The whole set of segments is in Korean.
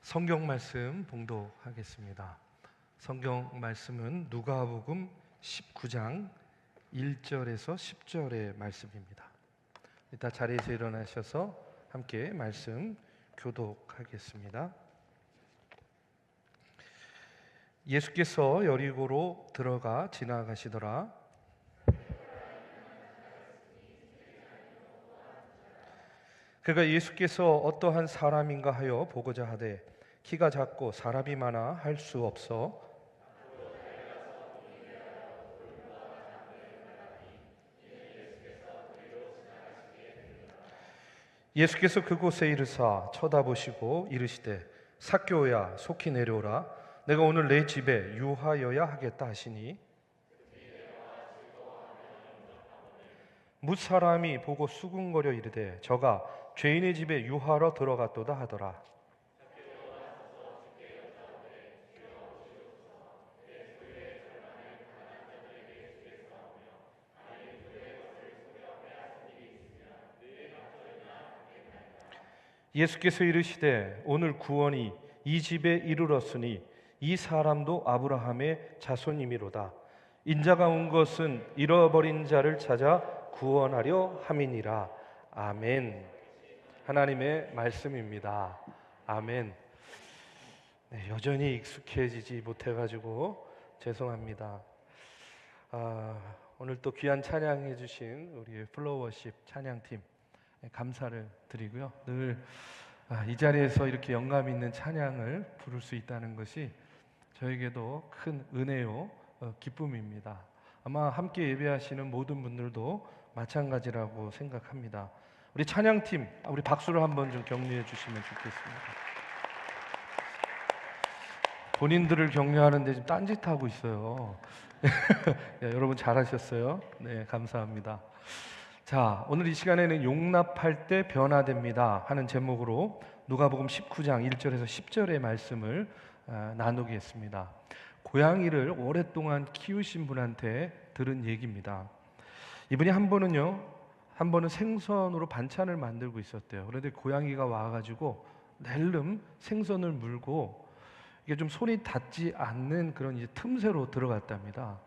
성경 말씀 봉독하겠습니다. 성경 말씀은 누가복음 19장 1절에서 10절의 말씀입니다. 이따 자리에서 일어나셔서 함께 말씀 교독하겠습니다. 예수께서 여리고로 들어가 지나가시더라. 그가 예수께서 어떠한 사람인가 하여 보고자 하되 키가 작고 사람이 많아 할 수 없어 예수께서 그곳에 이르사 쳐다보시고 이르시되 삭개오야 속히 내려오라. 내가 오늘 내 집에 유하여야 하겠다 하시니 뭇사람이 보고 수군거려 이르되 저가 죄인의 집에 유하러 들어갔도다 하더라. 예수께서 이르시되 오늘 구원이 이 집에 이르렀으니 이 사람도 아브라함의 자손이미로다. 인자가 온 것은 잃어버린 자를 찾아 구원하려 함이니라. 아멘. 하나님의 말씀입니다. 아멘. 네, 여전히 익숙해지지 못해가지고 죄송합니다. 오늘 또 귀한 찬양해 주신 우리 플로워십 찬양팀 감사를 드리고요. 늘 이 자리에서 이렇게 영감 있는 찬양을 부를 수 있다는 것이 저에게도 큰 은혜요 기쁨입니다. 아마 함께 예배하시는 모든 분들도 마찬가지라고 생각합니다. 우리 찬양팀, 우리 박수로 한번 좀 격려해 주시면 좋겠습니다. 본인들을 격려하는데 좀 딴짓하고 있어요. 여러분 잘하셨어요. 네, 감사합니다. 자, 오늘 이 시간에는 용납할 때 변화됩니다 하는 제목으로 누가복음 19장 1절에서 10절의 말씀을 나누겠습니다. 고양이를 오랫동안 키우신 분한테 들은 얘기입니다. 이분이 한 번은 생선으로 반찬을 만들고 있었대요. 그런데 고양이가 와가지고 낼름 생선을 물고 이게 좀 손이 닿지 않는 그런 이제 틈새로 들어갔답니다.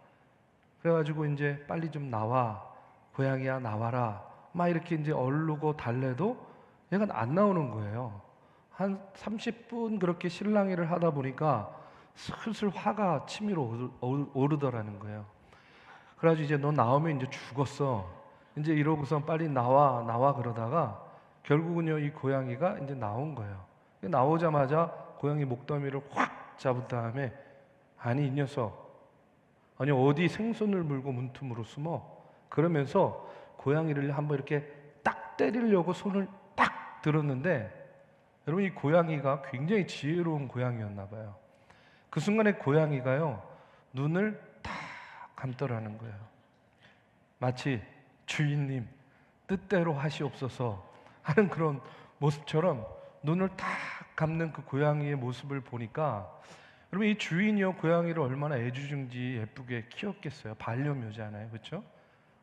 그래가지고 이제 빨리 좀 나와, 고양이야 나와라, 막 이렇게 이제 얼르고 달래도 얘가 안 나오는 거예요. 한 30분 그렇게 실랑이를 하다 보니까 슬슬 화가 치밀어 오르더라는 거예요. 그래가지고 이제 너 나오면 이제 죽었어. 이제 이러고선 빨리 나와 그러다가 결국은요 이 고양이가 이제 나온 거예요. 나오자마자 고양이 목더미를 확 잡은 다음에 아니 이 녀석, 아니 어디 생선을 물고 문틈으로 숨어? 그러면서 고양이를 한번 이렇게 딱 때리려고 손을 딱 들었는데 여러분 이 고양이가 굉장히 지혜로운 고양이였나 봐요. 그 순간에 고양이가요 눈을 딱 감더라는 거예요. 마치 주인님 뜻대로 하시옵소서 하는 그런 모습처럼 눈을 딱 감는 그 고양이의 모습을 보니까 여러분 이 주인이요 고양이를 얼마나 애주중지 예쁘게 키웠겠어요. 반려묘잖아요, 그렇죠?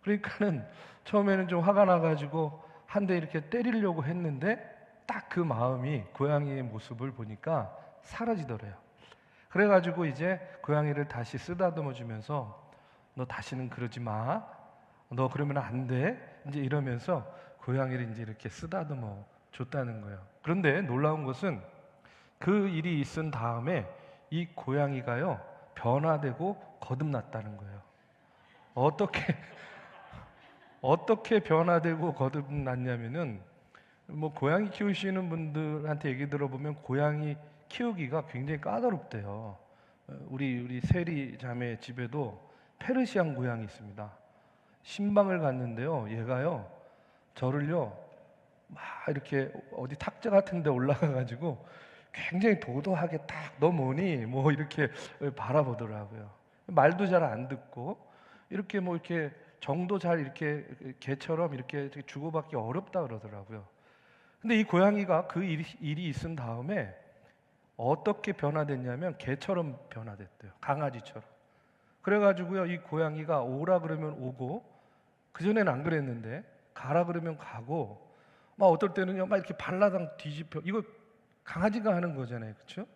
그러니까는 처음에는 좀 화가 나가지고 한 대 이렇게 때리려고 했는데 딱 그 마음이 고양이의 모습을 보니까 사라지더래요. 그래가지고 이제 고양이를 다시 쓰다듬어 주면서 너 다시는 그러지 마, 너 그러면 안 돼, 이제 이러면서 고양이를 이제 이렇게 쓰다듬어 줬다는 거예요. 그런데 놀라운 것은 그 일이 있은 다음에 이 고양이가요 변화되고 거듭났다는 거예요. 어떻게 변화되고 거듭났냐면은 뭐 고양이 키우시는 분들한테 얘기 들어보면 고양이 키우기가 굉장히 까다롭대요. 우리 세리 자매 집에도 페르시안 고양이 있습니다. 신방을 갔는데요, 얘가요 저를요 막 이렇게 어디 탁자 같은 데 올라가가지고 굉장히 도도하게 딱 너 뭐니? 뭐 이렇게 바라보더라고요. 말도 잘 안 듣고 이렇게 뭐 이렇게 정도 잘 이렇게 개처럼 이렇게 주고받기 어렵다 그러더라고요. 근데 이 고양이가 그 일이 있은 다음에 어떻게 변화됐냐면 개처럼 변화됐대요. 강아지처럼. 그래가지고요 이 고양이가 오라 그러면 오고, 그전에는 안 그랬는데 가라 그러면 가고, 막 어떨 때는요 막 이렇게 발라당 뒤집혀, 이거 강아지가 하는 거잖아요. 그렇죠?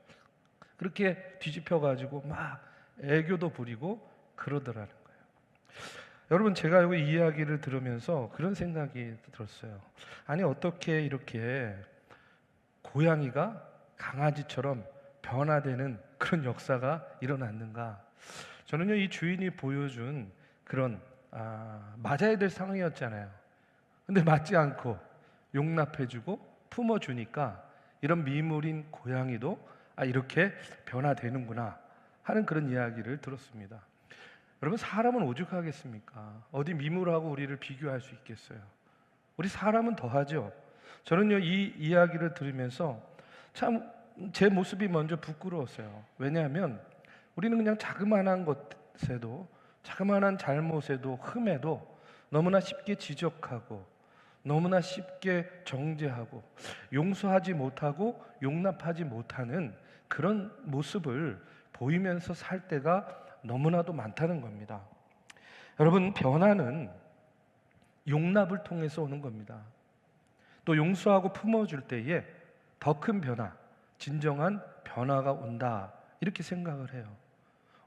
그렇게 뒤집혀 가지고 막 애교도 부리고 그러더라는 거예요. 여러분, 제가 이 이야기를 들으면서 그런 생각이 들었어요. 아니, 어떻게 이렇게 고양이가 강아지처럼 변화되는 그런 역사가 일어났는가? 저는요, 이 주인이 보여준 그런 맞아야 될 상황이었잖아요. 근데 맞지 않고 용납해주고 품어주니까 이런 미물인 고양이도 이렇게 변화되는구나 하는 그런 이야기를 들었습니다. 여러분, 사람은 오죽하겠습니까? 어디 미물하고 우리를 비교할 수 있겠어요? 우리 사람은 더하죠. 저는요, 이 이야기를 들으면서 참 제 모습이 먼저 부끄러웠어요. 왜냐하면 우리는 그냥 자그마한 것에도, 자그마한 잘못에도, 흠에도 너무나 쉽게 지적하고 너무나 쉽게 정죄하고 용서하지 못하고 용납하지 못하는 그런 모습을 보이면서 살 때가 너무나도 많다는 겁니다. 여러분, 변화는 용납을 통해서 오는 겁니다. 또 용서하고 품어줄 때에 더 큰 변화, 진정한 변화가 온다, 이렇게 생각을 해요.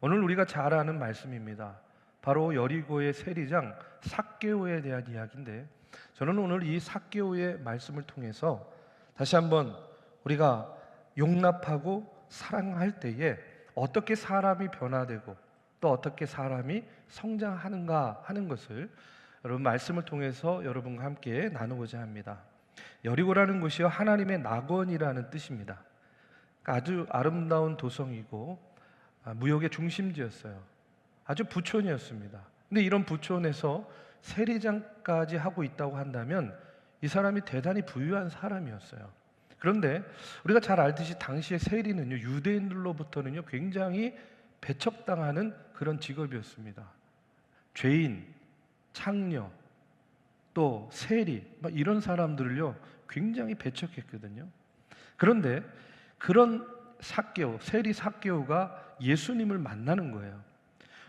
오늘 우리가 잘 아는 말씀입니다. 바로 여리고의 세리장 삭개오에 대한 이야기인데, 저는 오늘 이 삭개오의 말씀을 통해서 다시 한번 우리가 용납하고 사랑할 때에 어떻게 사람이 변화되고 또 어떻게 사람이 성장하는가 하는 것을 여러분 말씀을 통해서 여러분과 함께 나누고자 합니다. 여리고라는 곳이요, 하나님의 낙원이라는 뜻입니다. 아주 아름다운 도성이고 무역의 중심지였어요. 아주 부촌이었습니다. 근데 이런 부촌에서 세리장까지 하고 있다고 한다면 이 사람이 대단히 부유한 사람이었어요. 그런데 우리가 잘 알듯이 당시의 세리는요, 유대인들로부터는요 굉장히 배척당하는 그런 직업이었습니다. 죄인, 창녀, 또 세리, 이런 사람들을요 굉장히 배척했거든요. 그런데 그런 삭개오, 세리 삭개오가 예수님을 만나는 거예요.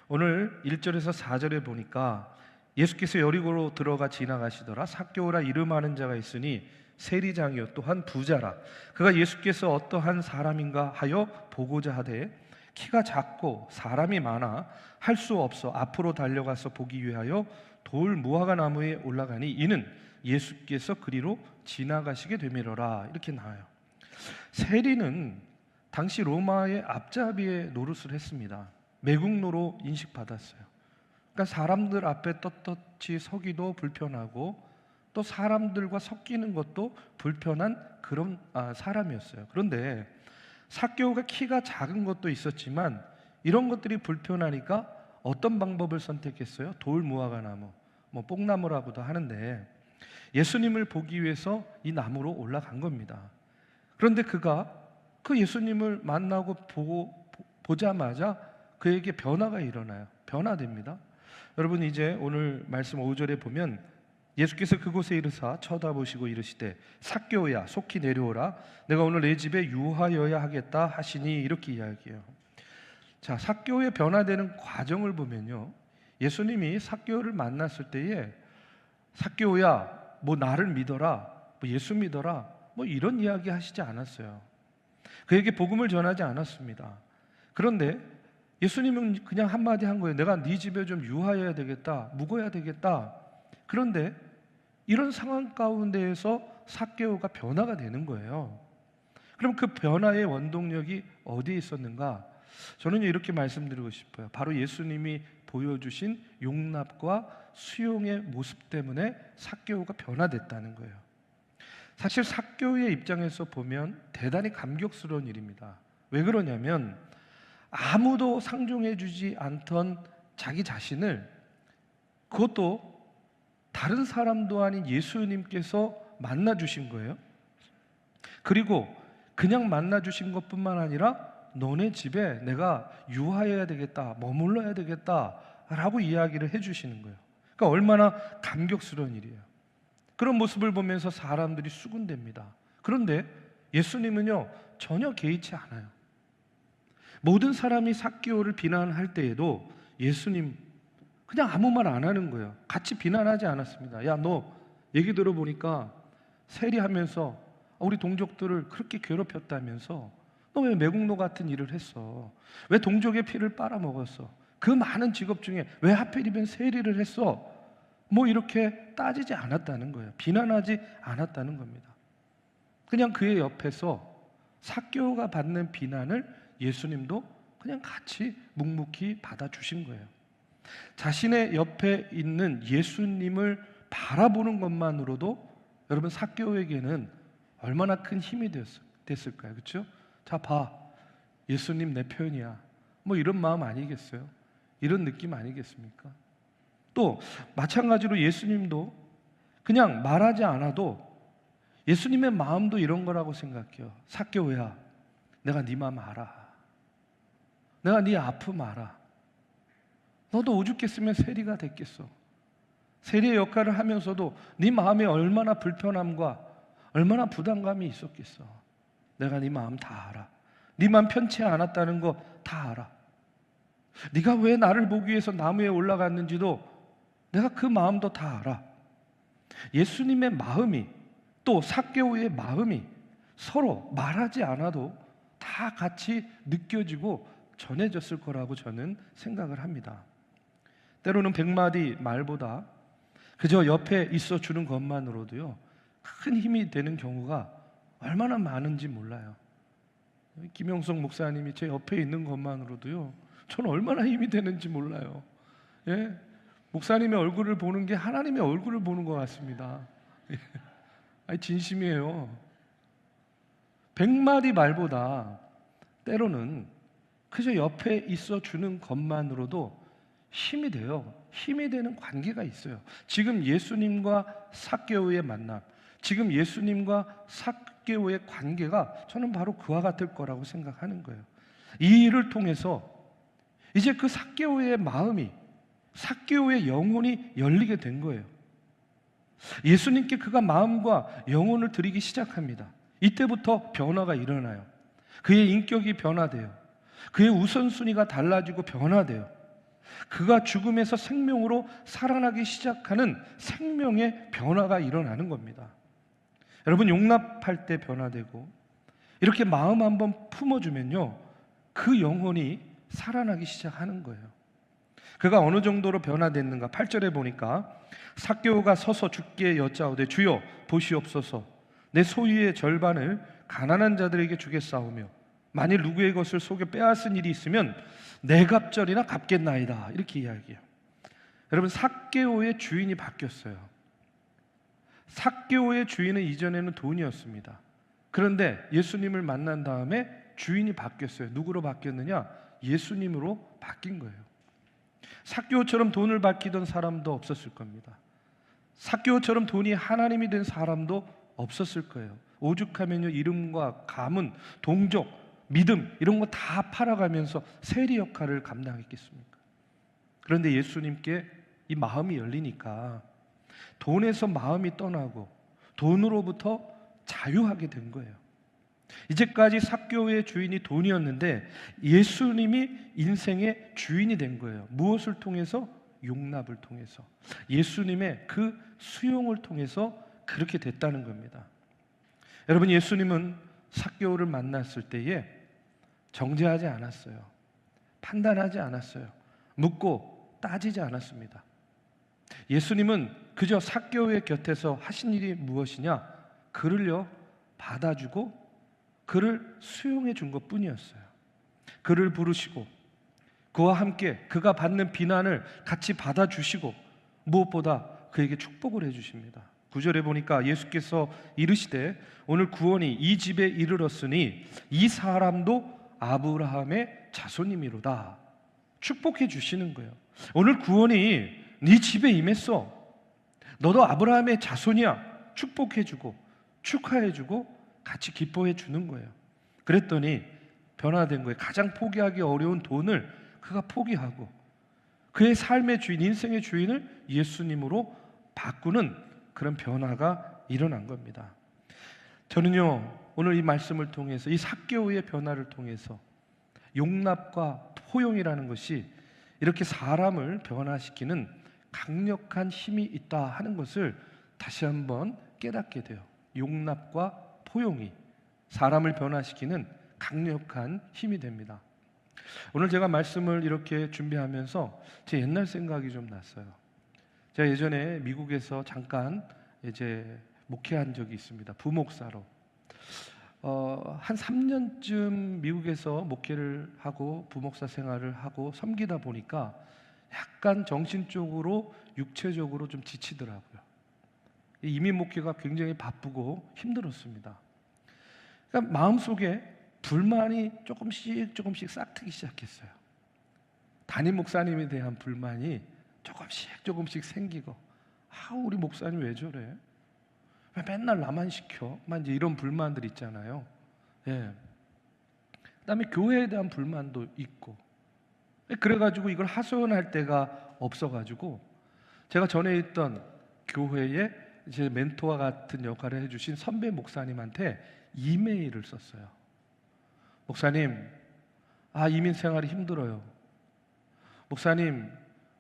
오늘 1절에서 4절에 보니까 예수께서 여리고로 들어가 지나가시더라. 삭개오라 이름하는 자가 있으니 세리장이요 또한 부자라. 그가 예수께서 어떠한 사람인가 하여 보고자 하되 키가 작고 사람이 많아 할 수 없어 앞으로 달려가서 보기 위하여 돌 무화과 나무에 올라가니 이는 예수께서 그리로 지나가시게 되미러라. 이렇게 나와요. 세리는 당시 로마의 앞잡이의 노릇을 했습니다. 매국노로 인식받았어요. 그러니까 사람들 앞에 떳떳이 서기도 불편하고 또 사람들과 섞이는 것도 불편한 그런 사람이었어요. 그런데 삭개오가 키가 작은 것도 있었지만 이런 것들이 불편하니까 어떤 방법을 선택했어요? 돌 무화과 나무, 뽕나무라고도 하는데 예수님을 보기 위해서 이 나무로 올라간 겁니다. 그런데 그가 그 예수님을 만나고 보자마자 그에게 변화가 일어나요. 변화됩니다. 여러분, 이제 오늘 말씀 5절에 보면 예수께서 그곳에 이르사 쳐다보시고 이르시되 삭개오야 속히 내려오라 내가 오늘 내 집에 유하여야 하겠다 하시니, 이렇게 이야기해요. 자, 삭개오의 변화되는 과정을 보면요, 예수님이 삭개오를 만났을 때에 삭개오야 나를 믿어라, 예수 믿어라, 이런 이야기 하시지 않았어요. 그에게 복음을 전하지 않았습니다. 그런데 예수님은 그냥 한마디 한 거예요. 내가 네 집에 좀 유하여야 되겠다, 묵어야 되겠다. 그런데 이런 상황 가운데에서 삭개오가 변화가 되는 거예요. 그럼 그 변화의 원동력이 어디에 있었는가? 저는 이렇게 말씀드리고 싶어요. 바로 예수님이 보여주신 용납과 수용의 모습 때문에 삭개오가 변화됐다는 거예요. 사실 삭개오의 입장에서 보면 대단히 감격스러운 일입니다. 왜 그러냐면 아무도 상종해주지 않던 자기 자신을, 그것도 다른 사람도 아닌 예수님께서 만나주신 거예요. 그리고 그냥 만나주신 것뿐만 아니라 너네 집에 내가 유하여야 되겠다, 머물러야 되겠다 라고 이야기를 해주시는 거예요. 그러니까 얼마나 감격스러운 일이에요. 그런 모습을 보면서 사람들이 수군댑니다. 그런데 예수님은요 전혀 개의치 않아요. 모든 사람이 삭개오를 비난할 때에도 예수님 그냥 아무 말 안 하는 거예요. 같이 비난하지 않았습니다. 야, 너 얘기 들어보니까 세리하면서 우리 동족들을 그렇게 괴롭혔다면서 너 왜 매국노 같은 일을 했어? 왜 동족의 피를 빨아먹었어? 그 많은 직업 중에 왜 하필이면 세리를 했어? 뭐 이렇게 따지지 않았다는 거예요. 비난하지 않았다는 겁니다. 그냥 그의 옆에서 삭개오가 받는 비난을 예수님도 그냥 같이 묵묵히 받아주신 거예요. 자신의 옆에 있는 예수님을 바라보는 것만으로도 여러분 삭개오에게는 얼마나 큰 힘이 됐을까요? 그렇죠? 자, 봐. 예수님 내 편이야. 뭐 이런 마음 아니겠어요? 이런 느낌 아니겠습니까? 또 마찬가지로 예수님도 그냥 말하지 않아도 예수님의 마음도 이런 거라고 생각해요. 삭개오야, 내가 네 마음 알아. 내가 네 아픔 알아. 너도 오죽했으면 세리가 됐겠어. 세리의 역할을 하면서도 네 마음에 얼마나 불편함과 얼마나 부담감이 있었겠어. 내가 네 마음 다 알아. 네 마음 편치 않았다는 거 다 알아. 네가 왜 나를 보기 위해서 나무에 올라갔는지도 내가 그 마음도 다 알아. 예수님의 마음이 또 삭개오의 마음이 서로 말하지 않아도 다 같이 느껴지고 전해졌을 거라고 저는 생각을 합니다. 때로는 100마디 말보다 그저 옆에 있어 주는 것만으로도요, 큰 힘이 되는 경우가 얼마나 많은지 몰라요. 김영석 목사님이 제 옆에 있는 것만으로도요, 저는 얼마나 힘이 되는지 몰라요. 예? 목사님의 얼굴을 보는 게 하나님의 얼굴을 보는 것 같습니다. 아니, 진심이에요. 100마디 말보다 때로는 그저 옆에 있어 주는 것만으로도 힘이 돼요. 힘이 되는 관계가 있어요. 지금 예수님과 삭개오의 만남, 지금 예수님과 삭개오의 관계가 저는 바로 그와 같을 거라고 생각하는 거예요. 이 일을 통해서 이제 그 삭개오의 마음이, 삭개오의 영혼이 열리게 된 거예요. 예수님께 그가 마음과 영혼을 드리기 시작합니다. 이때부터 변화가 일어나요. 그의 인격이 변화돼요. 그의 우선순위가 달라지고 변화돼요. 그가 죽음에서 생명으로 살아나기 시작하는 생명의 변화가 일어나는 겁니다. 여러분, 용납할 때 변화되고 이렇게 마음 한번 품어주면요, 그 영혼이 살아나기 시작하는 거예요. 그가 어느 정도로 변화됐는가? 8절에 보니까 삭개오가 서서 주께 여짜오되 주여 보시옵소서, 내 소유의 절반을 가난한 자들에게 주겠사오며 만일 누구의 것을 속여 빼앗은 일이 있으면 내 갑절이나 갚겠나이다. 이렇게 이야기해요. 여러분, 삭개오의 주인이 바뀌었어요. 삭개오의 주인은 이전에는 돈이었습니다. 그런데 예수님을 만난 다음에 주인이 바뀌었어요. 누구로 바뀌었느냐? 예수님으로 바뀐 거예요. 삭개오처럼 돈을 바뀌던 사람도 없었을 겁니다. 삭개오처럼 돈이 하나님이 된 사람도 없었을 거예요. 오죽하면요, 이름과 가문, 동족, 믿음 이런 거 다 팔아가면서 세리 역할을 감당했겠습니까? 그런데 예수님께 이 마음이 열리니까 돈에서 마음이 떠나고 돈으로부터 자유하게 된 거예요. 이제까지 삭개오의 주인이 돈이었는데 예수님이 인생의 주인이 된 거예요. 무엇을 통해서? 용납을 통해서. 예수님의 그 수용을 통해서 그렇게 됐다는 겁니다. 여러분, 예수님은 삭개오를 만났을 때에 정죄하지 않았어요. 판단하지 않았어요. 묻고 따지지 않았습니다. 예수님은 그저 삭개오의 곁에서 하신 일이 무엇이냐? 그를요 받아주고 그를 수용해 준 것뿐이었어요. 그를 부르시고 그와 함께 그가 받는 비난을 같이 받아주시고 무엇보다 그에게 축복을 해주십니다. 9절에 보니까 예수께서 이르시되 오늘 구원이 이 집에 이르렀으니 이 사람도 아브라함의 자손이미로다. 축복해 주시는 거예요. 오늘 구원이 네 집에 임했어. 너도 아브라함의 자손이야. 축복해 주고 축하해 주고 같이 기뻐해 주는 거예요. 그랬더니 변화된 거예요. 가장 포기하기 어려운 돈을 그가 포기하고 그의 삶의 주인, 인생의 주인을 예수님으로 바꾸는 그런 변화가 일어난 겁니다. 저는요, 오늘 이 말씀을 통해서 이 삭개오의 변화를 통해서 용납과 포용이라는 것이 이렇게 사람을 변화시키는 강력한 힘이 있다 하는 것을 다시 한번 깨닫게 돼요. 용납과 포용이 사람을 변화시키는 강력한 힘이 됩니다. 오늘 제가 말씀을 이렇게 준비하면서 제 옛날 생각이 좀 났어요. 제가 예전에 미국에서 잠깐 이제 목회한 적이 있습니다. 부목사로. 한 3년쯤 미국에서 목회를 하고 부목사 생활을 하고 섬기다 보니까 약간 정신적으로 육체적으로 좀 지치더라고요. 이민 목회가 굉장히 바쁘고 힘들었습니다. 그러니까 마음속에 불만이 조금씩 싹트기 시작했어요. 담임 목사님에 대한 불만이 조금씩 생기고, 우리 목사님 왜 저래? 왜 맨날 나만 시켜? 이제 이런 불만들 있잖아요. 예. 그다음에 교회에 대한 불만도 있고. 그래가지고 이걸 하소연할 데가 없어가지고 제가 전에 있던 교회에 제 멘토와 같은 역할을 해주신 선배 목사님한테 이메일을 썼어요. 목사님, 이민 생활이 힘들어요. 목사님,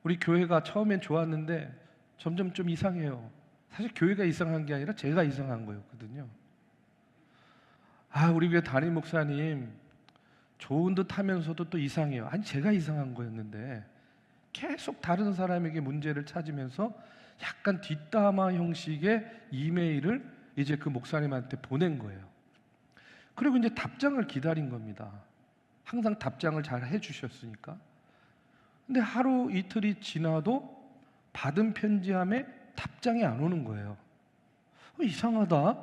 우리 교회가 처음엔 좋았는데 점점 좀 이상해요. 사실 교회가 이상한 게 아니라 제가 이상한 거였거든요. 우리 교회 담임 목사님 좋은 듯 하면서도 또 이상해요. 제가 이상한 거였는데 계속 다른 사람에게 문제를 찾으면서 약간 뒷담화 형식의 이메일을 이제 그 목사님한테 보낸 거예요. 그리고 이제 답장을 기다린 겁니다. 항상 답장을 잘 해주셨으니까. 근데 하루 이틀이 지나도 받은 편지함에 답장이 안 오는 거예요. 이상하다.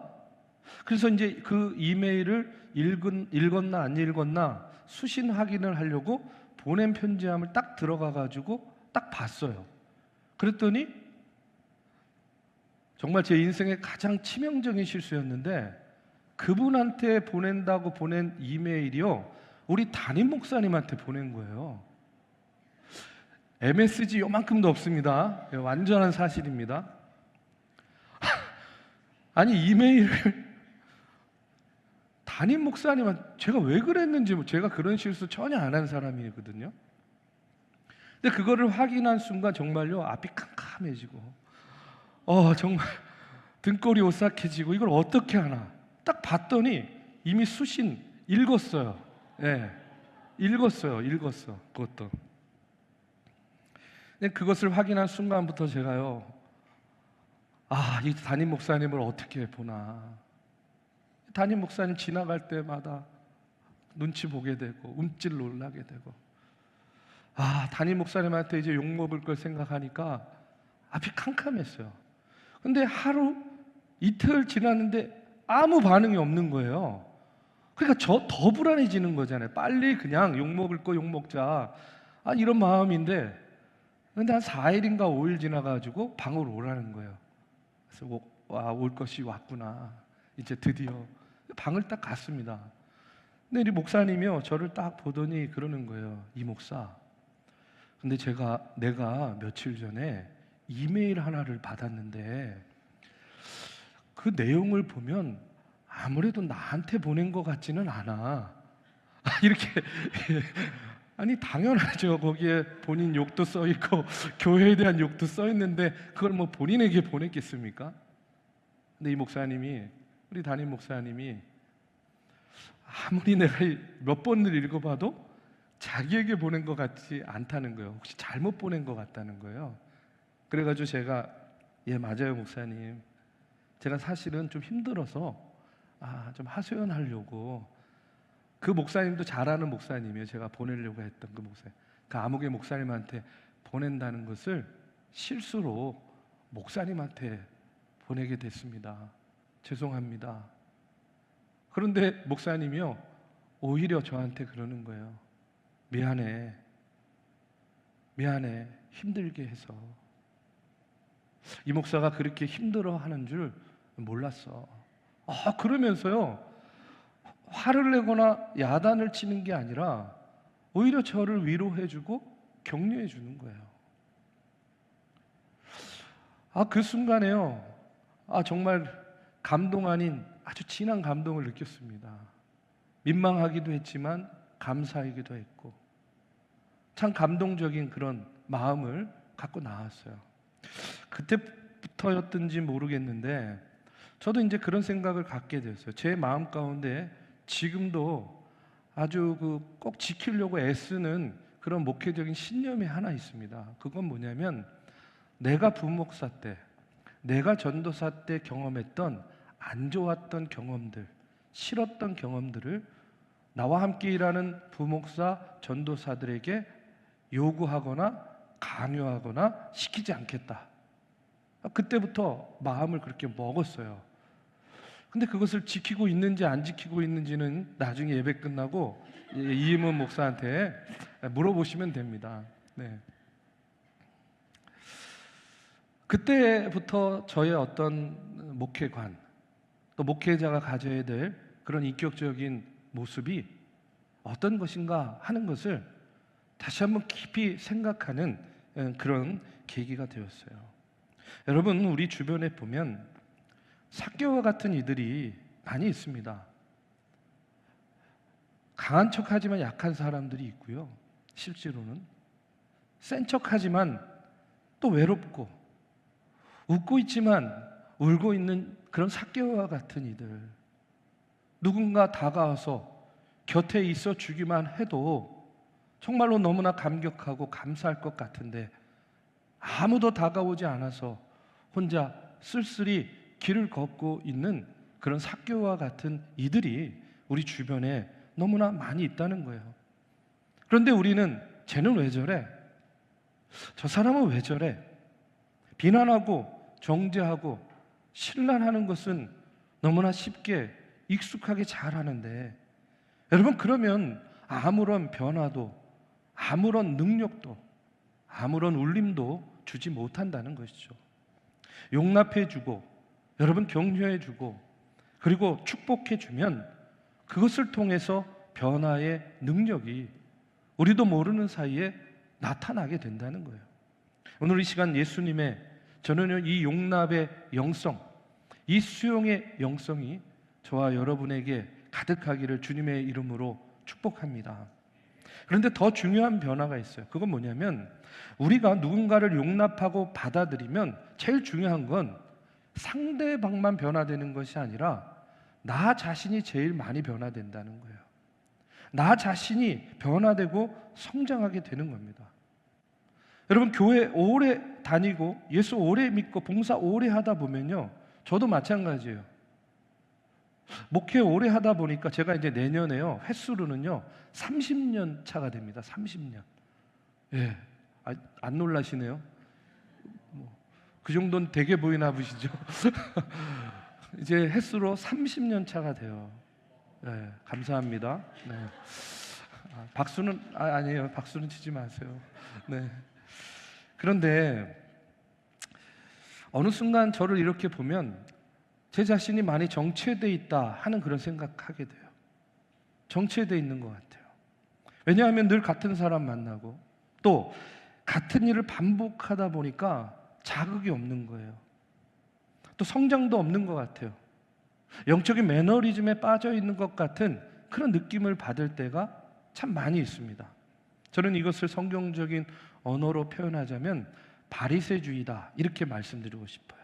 그래서 이제 그 이메일을 읽었나 안 읽었나 수신 확인을 하려고 보낸 편지함을 딱 들어가가지고 딱 봤어요. 그랬더니 정말 제 인생의 가장 치명적인 실수였는데, 그분한테 보낸다고 보낸 이메일이요, 우리 담임 목사님한테 보낸 거예요. MSG 요만큼도 없습니다. 완전한 사실입니다. 이메일을 담임 목사님한테, 제가 왜 그랬는지, 제가 그런 실수 전혀 안 한 사람이거든요. 근데 그거를 확인한 순간 정말요, 앞이 캄캄해지고 정말 등골이 오싹해지고, 이걸 어떻게 하나 딱 봤더니 이미 수신 읽었어요. 예, 읽었어 그것도. 근데 그것을 확인한 순간부터 제가요, 이 담임 목사님을 어떻게 보나. 담임 목사님 지나갈 때마다 눈치 보게 되고 움찔 놀라게 되고, 담임 목사님한테 이제 욕먹을 걸 생각하니까 앞이 캄캄했어요. 근데 하루 이틀 지났는데 아무 반응이 없는 거예요. 그러니까 저 더 불안해지는 거잖아요. 빨리 그냥 욕먹을 거 욕먹자, 이런 마음인데, 근데 한 4일인가 5일 지나가지고 방으로 오라는 거예요. 그래서 올 것이 왔구나, 이제 드디어. 방을 딱 갔습니다. 근데 이 목사님이요, 저를 딱 보더니 그러는 거예요. 이 목사, 근데 내가 며칠 전에 이메일 하나를 받았는데 그 내용을 보면 아무래도 나한테 보낸 것 같지는 않아. 이렇게. 당연하죠. 거기에 본인 욕도 써 있고 교회에 대한 욕도 써 있는데 그걸 뭐 본인에게 보냈겠습니까? 근데 이 목사님이, 우리 담임 목사님이, 아무리 내가 몇 번을 읽어봐도 자기에게 보낸 것 같지 않다는 거예요. 혹시 잘못 보낸 것 같다는 거예요. 그래가지고 제가, 맞아요 목사님, 제가 사실은 좀 힘들어서 좀 하소연하려고, 그 목사님도 잘 아는 목사님이에요. 제가 보내려고 했던 그 목사님, 그 아무개 목사님한테 보낸다는 것을 실수로 목사님한테 보내게 됐습니다. 죄송합니다. 그런데 목사님이요, 오히려 저한테 그러는 거예요. 미안해, 힘들게 해서. 이 목사가 그렇게 힘들어하는 줄 몰랐어. 그러면서요, 화를 내거나 야단을 치는 게 아니라 오히려 저를 위로해주고 격려해주는 거예요. 그 순간에요, 정말 감동 아닌 아주 진한 감동을 느꼈습니다. 민망하기도 했지만 감사하기도 했고, 참 감동적인 그런 마음을 갖고 나왔어요. 그때부터였든지 모르겠는데 저도 이제 그런 생각을 갖게 되었어요. 제 마음 가운데 지금도 아주 꼭 지키려고 애쓰는 그런 목회적인 신념이 하나 있습니다. 그건 뭐냐면 내가 부목사 때, 내가 전도사 때 경험했던 안 좋았던 경험들, 싫었던 경험들을 나와 함께 일하는 부목사, 전도사들에게 요구하거나 강요하거나 시키지 않겠다. 그때부터 마음을 그렇게 먹었어요. 근데 그것을 지키고 있는지 안 지키고 있는지는 나중에 예배 끝나고 이임은 목사한테 물어보시면 됩니다. 네. 그때부터 저의 어떤 목회관, 또 목회자가 가져야 될 그런 인격적인 모습이 어떤 것인가 하는 것을 다시 한번 깊이 생각하는 그런 계기가 되었어요. 여러분, 우리 주변에 보면 삭개와 같은 이들이 많이 있습니다. 강한 척하지만 약한 사람들이 있고요. 실제로는 센 척하지만 또 외롭고 웃고 있지만 울고 있는 그런 삭개와 같은 이들. 누군가 다가와서 곁에 있어 주기만 해도 정말로 너무나 감격하고 감사할 것 같은데 아무도 다가오지 않아서 혼자 쓸쓸히 길을 걷고 있는 그런 삭개와 같은 이들이 우리 주변에 너무나 많이 있다는 거예요. 그런데 우리는 쟤는 왜 저래? 저 사람은 왜 저래? 비난하고 정죄하고 신란하는 것은 너무나 쉽게 익숙하게 잘하는데 여러분, 그러면 아무런 변화도 아무런 능력도 아무런 울림도 주지 못한다는 것이죠. 용납해주고 여러분 격려해주고 그리고 축복해주면 그것을 통해서 변화의 능력이 우리도 모르는 사이에 나타나게 된다는 거예요. 오늘 이 시간 예수님의 저는 이 용납의 영성, 이 수용의 영성이 저와 여러분에게 가득하기를 주님의 이름으로 축복합니다. 그런데 더 중요한 변화가 있어요. 그건 뭐냐면 우리가 누군가를 용납하고 받아들이면 제일 중요한 건 상대방만 변화되는 것이 아니라 나 자신이 제일 많이 변화된다는 거예요. 나 자신이 변화되고 성장하게 되는 겁니다. 여러분, 교회 오래 다니고 예수 오래 믿고 봉사 오래 하다 보면요, 저도 마찬가지예요. 목회 오래 하다 보니까 제가 이제 내년에요, 횟수로는요 30년 차가 됩니다. 30년. 예, 안 놀라시네요. 그 정도는 되게 보이나 보시죠. 이제 횟수로 30년 차가 돼요. 네, 감사합니다. 네. 박수는 아니에요. 박수는 치지 마세요. 네. 그런데 어느 순간 저를 이렇게 보면 제 자신이 많이 정체되어 있다 하는 그런 생각하게 돼요. 정체되어 있는 것 같아요. 왜냐하면 늘 같은 사람 만나고 또 같은 일을 반복하다 보니까 자극이 없는 거예요. 또 성장도 없는 것 같아요. 영적인 매너리즘에 빠져 있는 것 같은 그런 느낌을 받을 때가 참 많이 있습니다. 저는 이것을 성경적인 언어로 표현하자면 바리새주의다 이렇게 말씀드리고 싶어요.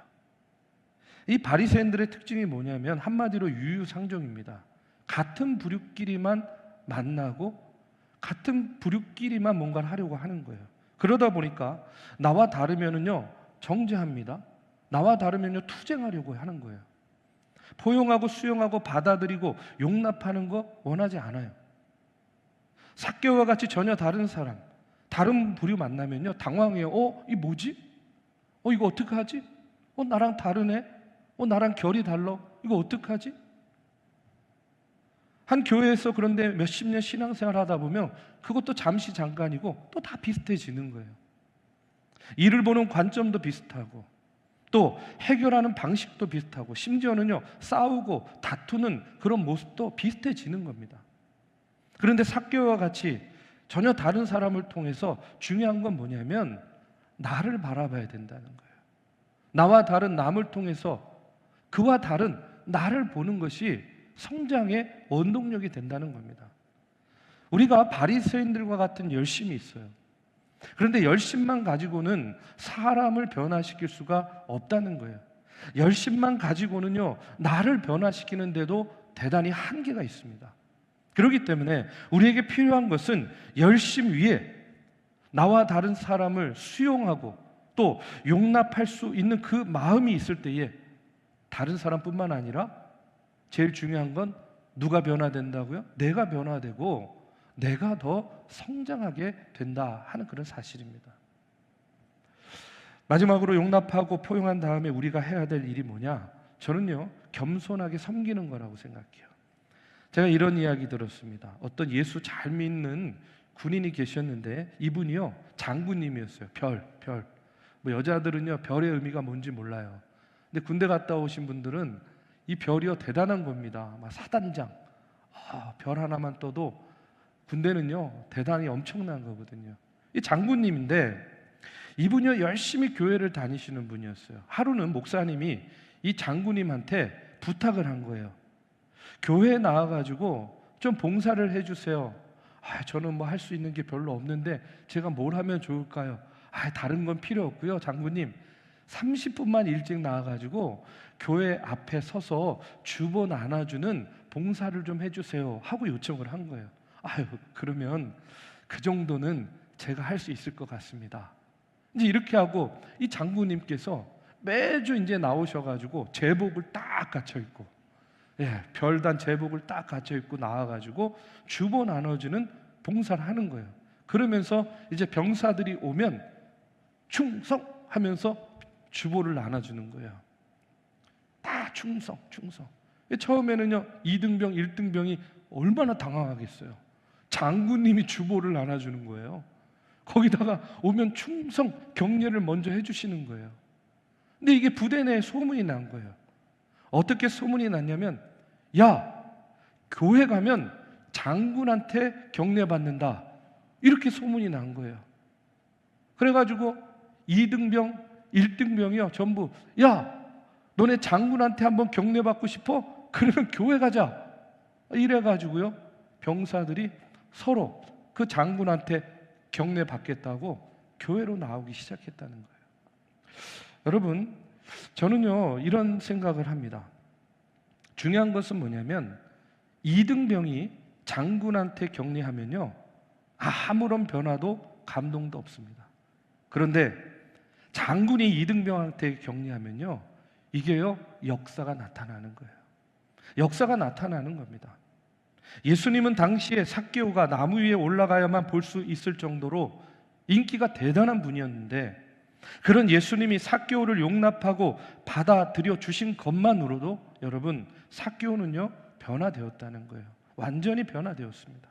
이 바리새인들의 특징이 뭐냐면 한마디로 유유상종입니다. 같은 부류끼리만 만나고 같은 부류끼리만 뭔가를 하려고 하는 거예요. 그러다 보니까 나와 다르면은요 정죄합니다. 나와 다르면요 투쟁하려고 하는 거예요. 포용하고 수용하고 받아들이고 용납하는 거 원하지 않아요. 삭개와 같이 전혀 다른 사람, 다른 부류 만나면요 당황해요. 이 뭐지? 이거 어떡하지? 나랑 다르네? 나랑 결이 달라? 이거 어떡하지? 한 교회에서 그런데 몇십 년 신앙생활 하다 보면 그것도 잠시 잠깐이고 또 다 비슷해지는 거예요. 일을 보는 관점도 비슷하고 또 해결하는 방식도 비슷하고 심지어는요 싸우고 다투는 그런 모습도 비슷해지는 겁니다. 그런데 삭개와 같이 전혀 다른 사람을 통해서 중요한 건 뭐냐면 나를 바라봐야 된다는 거예요. 나와 다른 남을 통해서 그와 다른 나를 보는 것이 성장의 원동력이 된다는 겁니다. 우리가 바리새인들과 같은 열심이 있어요. 그런데 열심만 가지고는 사람을 변화시킬 수가 없다는 거예요. 열심만 가지고는요, 나를 변화시키는데도 대단히 한계가 있습니다. 그렇기 때문에 우리에게 필요한 것은 열심 위에 나와 다른 사람을 수용하고 또 용납할 수 있는 그 마음이 있을 때에 다른 사람뿐만 아니라 제일 중요한 건 누가 변화된다고요? 내가 변화되고 내가 더 성장하게 된다 하는 그런 사실입니다. 마지막으로 용납하고 포용한 다음에 우리가 해야 될 일이 뭐냐? 저는요, 겸손하게 섬기는 거라고 생각해요. 제가 이런 이야기 들었습니다. 어떤 예수 잘 믿는 군인이 계셨는데 이분이요, 장군님이었어요. 별. 뭐 여자들은요, 별의 의미가 뭔지 몰라요. 근데 군대 갔다 오신 분들은 이 별이요, 대단한 겁니다. 막 사단장. 별 하나만 떠도 군대는요, 대단히 엄청난 거거든요. 이 장군님인데 이분이요, 열심히 교회를 다니시는 분이었어요. 하루는 목사님이 이 장군님한테 부탁을 한 거예요. 교회에 나와가지고 좀 봉사를 해주세요. 저는 뭐 할 수 있는 게 별로 없는데 제가 뭘 하면 좋을까요? 다른 건 필요 없고요, 장군님 30분만 일찍 나와가지고 교회 앞에 서서 주보 나눠주는 봉사를 좀 해주세요 하고 요청을 한 거예요. 그러면 그 정도는 제가 할 수 있을 것 같습니다. 이제 이렇게 하고 이 장군님께서 매주 이제 나오셔가지고 제복을 딱 갖춰 입고, 별단 제복을 딱 갖춰 입고 나와가지고 주보 나눠주는 봉사를 하는 거예요. 그러면서 이제 병사들이 오면 충성하면서 주보를 나눠주는 거예요. 다 충성. 처음에는요, 2등병, 1등병이 얼마나 당황하겠어요. 장군님이 주보를 나눠주는 거예요. 거기다가 오면 충성 격려를 먼저 해주시는 거예요. 근데 이게 부대 내에 소문이 난 거예요. 어떻게 소문이 났냐면, 야, 교회 가면 장군한테 격려받는다, 이렇게 소문이 난 거예요. 그래가지고 2등병, 1등병이요 전부, 야, 너네 장군한테 한번 격려받고 싶어? 그러면 교회 가자. 이래가지고요, 병사들이 서로 그 장군한테 격려받겠다고 교회로 나오기 시작했다는 거예요. 여러분, 저는요, 이런 생각을 합니다. 중요한 것은 뭐냐면 2등병이 장군한테 격려하면요, 아무런 변화도 감동도 없습니다. 그런데 장군이 2등병한테 격려하면요, 이게요, 역사가 나타나는 거예요. 역사가 나타나는 겁니다. 예수님은 당시에 삭개오가 나무 위에 올라가야만 볼 수 있을 정도로 인기가 대단한 분이었는데, 그런 예수님이 삭개오를 용납하고 받아들여 주신 것만으로도 여러분, 삭개오는요, 변화되었다는 거예요. 완전히 변화되었습니다.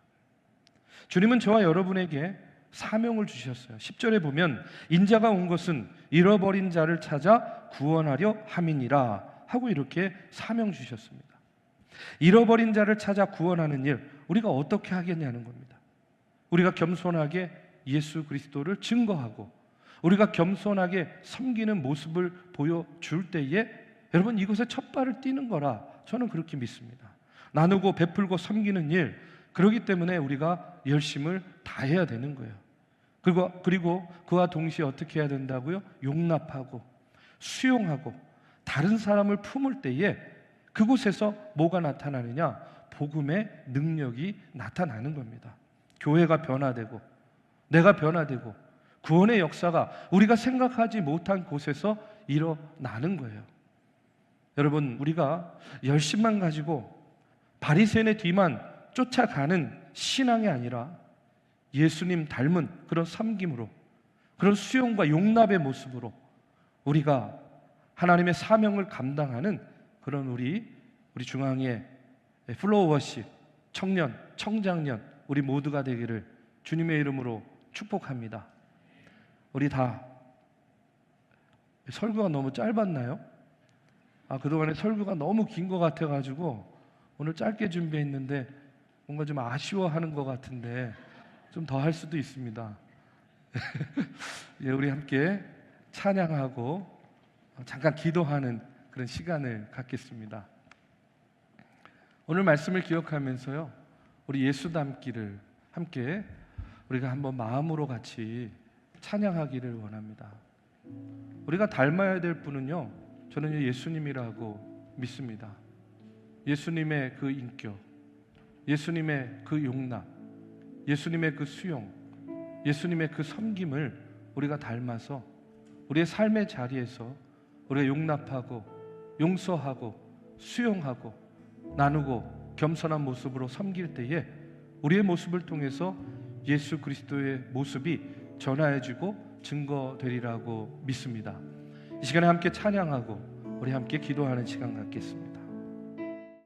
주님은 저와 여러분에게 사명을 주셨어요. 10절에 보면 인자가 온 것은 잃어버린 자를 찾아 구원하려 함이니라 하고 이렇게 사명 주셨습니다. 잃어버린 자를 찾아 구원하는 일, 우리가 어떻게 하겠냐는 겁니다. 우리가 겸손하게 예수 그리스도를 증거하고 우리가 겸손하게 섬기는 모습을 보여줄 때에 여러분, 이것에 첫 발을 띄는 거라 저는 그렇게 믿습니다. 나누고 베풀고 섬기는 일, 그렇기 때문에 우리가 열심을 다해야 되는 거예요. 그리고 그와 동시에 어떻게 해야 된다고요? 용납하고 수용하고 다른 사람을 품을 때에 그곳에서 뭐가 나타나느냐? 복음의 능력이 나타나는 겁니다. 교회가 변화되고 내가 변화되고 구원의 역사가 우리가 생각하지 못한 곳에서 일어나는 거예요. 여러분, 우리가 열심만 가지고 바리새인의 뒤만 쫓아가는 신앙이 아니라 예수님 닮은 그런 섬김으로, 그런 수용과 용납의 모습으로 우리가 하나님의 사명을 감당하는 그런 우리 중앙의 플로우 워십 청년, 청장년 우리 모두가 되기를 주님의 이름으로 축복합니다. 우리 다 설교가 너무 짧았나요? 그동안에 설교가 너무 긴 것 같아가지고 오늘 짧게 준비했는데 뭔가 좀 아쉬워하는 것 같은데 좀 더 할 수도 있습니다. 우리 함께 찬양하고 잠깐 기도하는 그런 시간을 갖겠습니다. 오늘 말씀을 기억하면서요, 우리 예수 닮기를 함께 우리가 한번 마음으로 같이 찬양하기를 원합니다. 우리가 닮아야 될 분은요, 저는 예수님이라고 믿습니다. 예수님의 그 인격, 예수님의 그 용납, 예수님의 그 수용, 예수님의 그 섬김을 우리가 닮아서 우리의 삶의 자리에서 우리가 용납하고 용서하고 수용하고 나누고 겸손한 모습으로 섬길 때에 우리의 모습을 통해서 예수 그리스도의 모습이 전하여지고 증거되리라고 믿습니다. 이 시간에 함께 찬양하고 우리 함께 기도하는 시간 갖겠습니다.